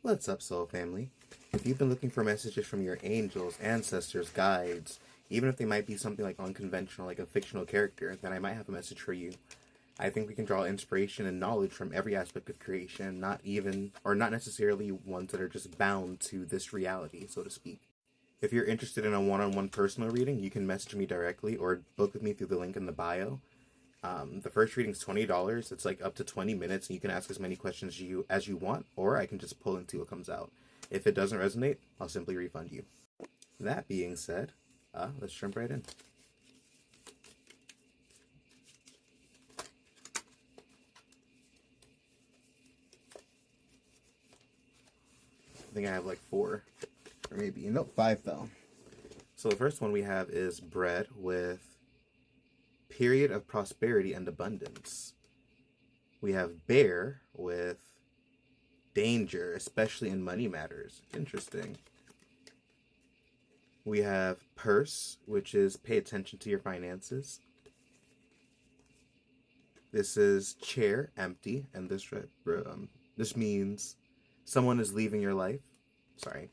What's up, soul family? If you've been looking for messages from your angels, ancestors, guides, even if they might be something like unconventional, like a fictional character, then I might have a message for you. I think we can draw inspiration and knowledge from every aspect of creation, not necessarily ones that are just bound to this reality, so to speak. If you're interested in a one-on-one personal reading, you can message me directly or book with me through the link in the bio. The first reading is $20. It's like up to 20 minutes, and you can ask as many questions as you want, or I can just pull and see what comes out. If it doesn't resonate, I'll simply refund you. That being said, let's jump right in. I think I have like 4, or maybe, nope, 5 though. So the first one we have is bread with period of prosperity and abundance. We have bear with danger, especially in money matters. Interesting. We have purse, which is pay attention to your finances. This is chair, empty, and this means someone is leaving your life. Sorry.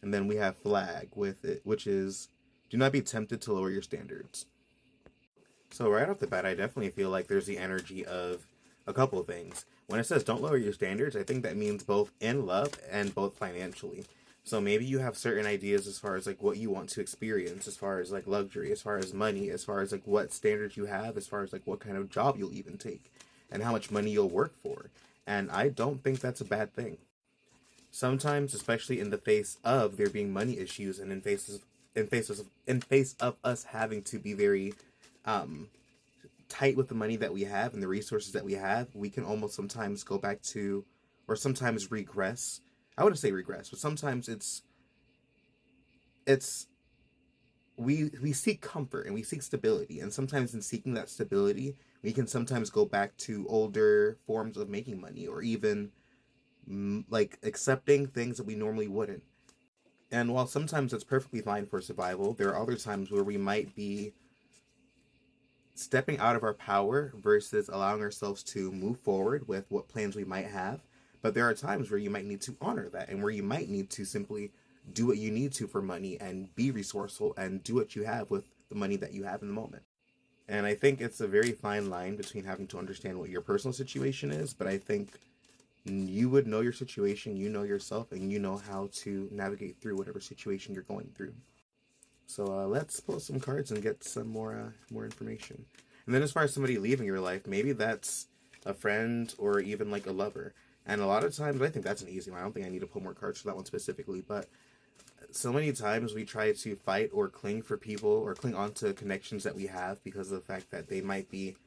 And then we have flag with it, which is do not be tempted to lower your standards. So right off the bat, I definitely feel like there's the energy of a couple of things. When it says don't lower your standards, I think that means both in love and both financially. So maybe you have certain ideas as far as like what you want to experience, as far as like luxury, as far as money, as far as like what standards you have, as far as like what kind of job you'll even take, and how much money you'll work for. And I don't think that's a bad thing. Sometimes, especially in the face of there being money issues, and in face of us having to be very tight with the money that we have and the resources that we have, we can almost sometimes go back to, or sometimes regress. I wouldn't say regress, but sometimes we seek comfort and we seek stability, and sometimes in seeking that stability, we can sometimes go back to older forms of making money, or even like accepting things that we normally wouldn't. And while sometimes it's perfectly fine for survival, there are other times where we might be stepping out of our power versus allowing ourselves to move forward with what plans we might have. But there are times where you might need to honor that, and where you might need to simply do what you need to for money and be resourceful and do what you have with the money that you have in the moment. And I think it's a very fine line between having to understand what your personal situation is, but I think you would know your situation, you know yourself, and you know how to navigate through whatever situation you're going through. So let's pull some cards and get some more information. And then as far as somebody leaving your life, maybe that's a friend or even like a lover. And a lot of times, I think that's an easy one. I don't think I need to pull more cards for that one specifically, but so many times we try to fight or cling for people or cling on to connections that we have because of the fact that they might be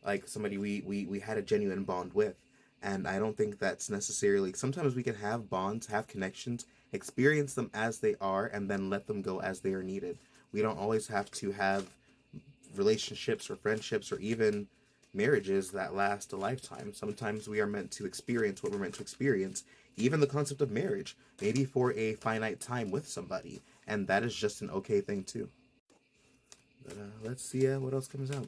like somebody we had a genuine bond with. And I don't think that's necessarily, sometimes we can have bonds, have connections, experience them as they are, and then let them go as they are needed. We don't always have to have relationships or friendships or even marriages that last a lifetime. Sometimes we are meant to experience what we're meant to experience. Even the concept of marriage, maybe for a finite time with somebody, and that is just an okay thing too. But let's see what else comes out.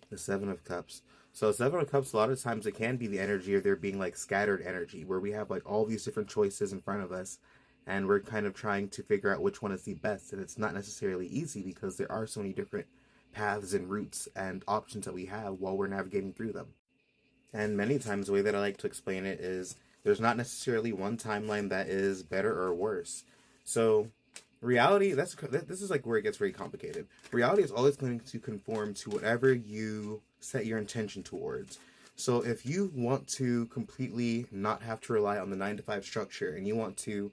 The Seven of Cups. So Seven of Cups, a lot of times it can be the energy of there being like scattered energy, where we have like all these different choices in front of us, and we're kind of trying to figure out which one is the best. And it's not necessarily easy because there are so many different paths and routes and options that we have while we're navigating through them. And many times the way that I like to explain it is there's not necessarily one timeline that is better or worse. So reality, this is like where it gets very complicated. Reality is always going to conform to whatever you set your intention towards. So if you want to completely not have to rely on the 9-to-5 structure, and you want to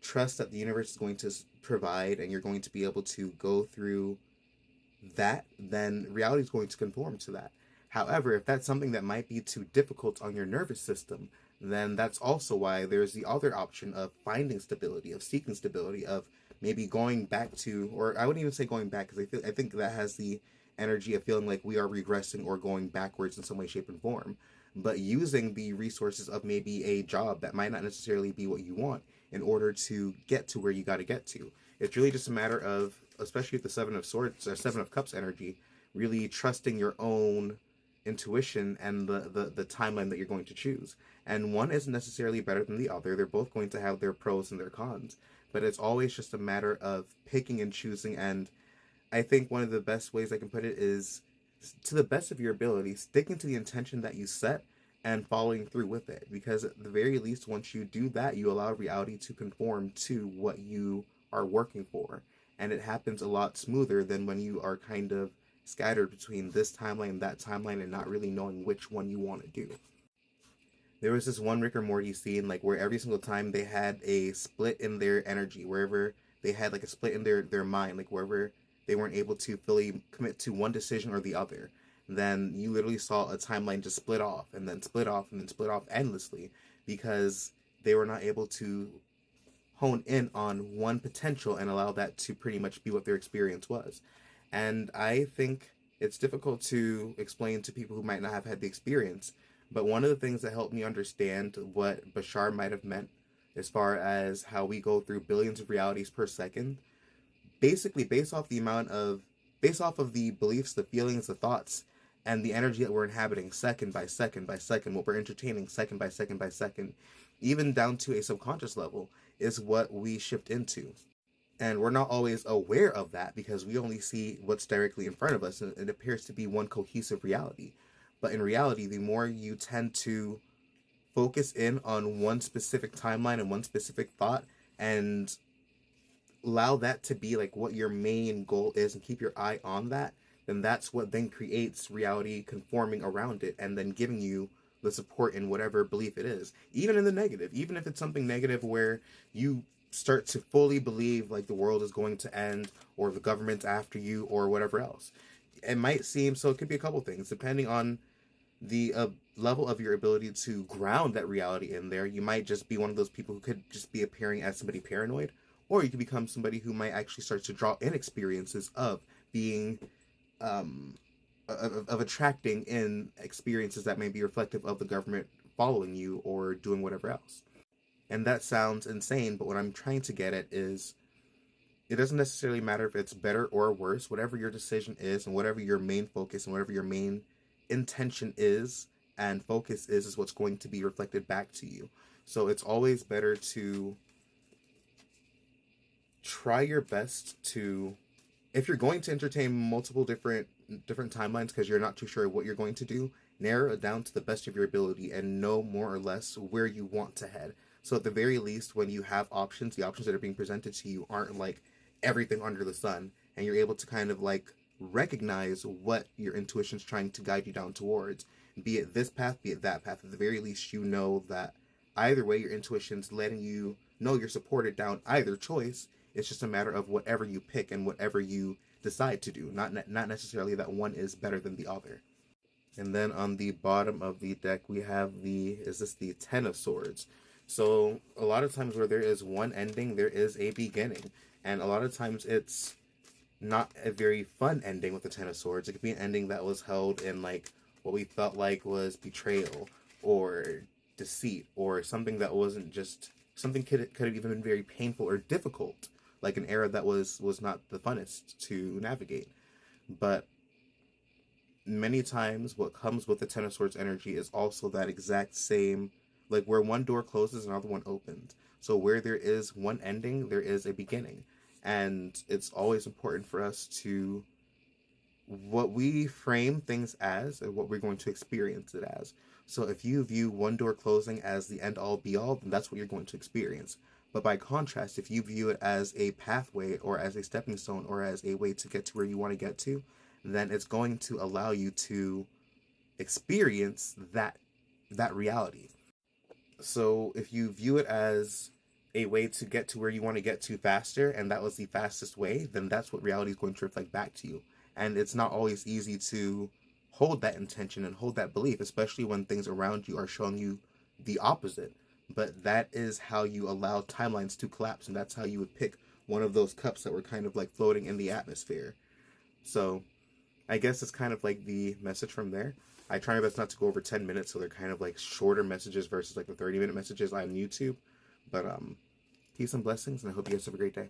trust that the universe is going to provide and you're going to be able to go through that, then reality is going to conform to that. However, if that's something that might be too difficult on your nervous system, then that's also why there's the other option of finding stability, of seeking stability, of maybe going back to, or I wouldn't even say going back, because I think that has the energy of feeling like we are regressing or going backwards in some way, shape, and form. But using the resources of maybe a job that might not necessarily be what you want in order to get to where you got to get to. It's really just a matter of, especially with the Seven of Swords or Seven of Cups energy, really trusting your own intuition and the timeline that you're going to choose. And one isn't necessarily better than the other. They're both going to have their pros and their cons. But it's always just a matter of picking and choosing. And I think one of the best ways I can put it is, to the best of your ability, sticking to the intention that you set and following through with it. Because at the very least, once you do that, you allow reality to conform to what you are working for. And it happens a lot smoother than when you are kind of scattered between this timeline and that timeline and not really knowing which one you want to do. There was this one Rick or Morty scene, like, where every single time they had a split in their energy, wherever they had like a split in their mind, like wherever they weren't able to fully commit to one decision or the other, then you literally saw a timeline just split off and then split off and then split off endlessly, because they were not able to hone in on one potential and allow that to pretty much be what their experience was. And I think it's difficult to explain to people who might not have had the experience. But one of the things that helped me understand what Bashar might have meant, as far as how we go through billions of realities per second, basically based off of the beliefs, the feelings, the thoughts, and the energy that we're inhabiting second by second by second, what we're entertaining second by second by second, even down to a subconscious level, is what we shift into. And we're not always aware of that because we only see what's directly in front of us, and it appears to be one cohesive reality. But in reality, the more you tend to focus in on one specific timeline and one specific thought, and allow that to be like what your main goal is and keep your eye on that, then that's what then creates reality conforming around it and then giving you the support in whatever belief it is. Even in the negative, even if it's something negative where you start to fully believe like the world is going to end or the government's after you or whatever else. It might seem, so it could be a couple things depending on the level of your ability to ground that reality in there. You might just be one of those people who could just be appearing as somebody paranoid, or you could become somebody who might actually start to draw in experiences of being of attracting in experiences that may be reflective of the government following you or doing whatever else. And that sounds insane, but what I'm trying to get at is, it doesn't necessarily matter if it's better or worse. Whatever your decision is and whatever your main focus and whatever your main intention is and focus is what's going to be reflected back to you. So it's always better to try your best to, if you're going to entertain multiple different timelines because you're not too sure what you're going to do, narrow it down to the best of your ability and know more or less where you want to head. So at the very least, when you have options, the options that are being presented to you aren't like everything under the sun, and you're able to kind of like recognize what your intuition's trying to guide you down towards. Be it this path, be it that path. At the very least, you know that either way, your intuition's letting you know you're supported down either choice. It's just a matter of whatever you pick and whatever you decide to do. Not necessarily that one is better than the other. And then on the bottom of the deck, we have the Ten of Swords. So a lot of times where there is one ending, there is a beginning. And a lot of times it's not a very fun ending with the Ten of Swords. It could be an ending that was held in like what we felt like was betrayal or deceit, or something that wasn't just something could have even been very painful or difficult, like an era that was not the funnest to navigate. But many times what comes with the Ten of Swords energy is also that exact same, like where one door closes, another one opens. So where there is one ending, there is a beginning. And it's always important for us to, what we frame things as and what we're going to experience it as. So if you view one door closing as the end all be all, then that's what you're going to experience. But by contrast, if you view it as a pathway or as a stepping stone or as a way to get to where you want to get to, then it's going to allow you to experience that reality. So if you view it as a way to get to where you want to get to faster, and that was the fastest way, then that's what reality is going to reflect back to you. And it's not always easy to hold that intention and hold that belief, especially when things around you are showing you the opposite. But that is how you allow timelines to collapse, and that's how you would pick one of those cups that were kind of like floating in the atmosphere. So I guess it's kind of like the message from there. I try my best not to go over 10 minutes, so they're kind of like shorter messages versus like the 30-minute messages on YouTube. But peace and blessings, and I hope you guys have a great day.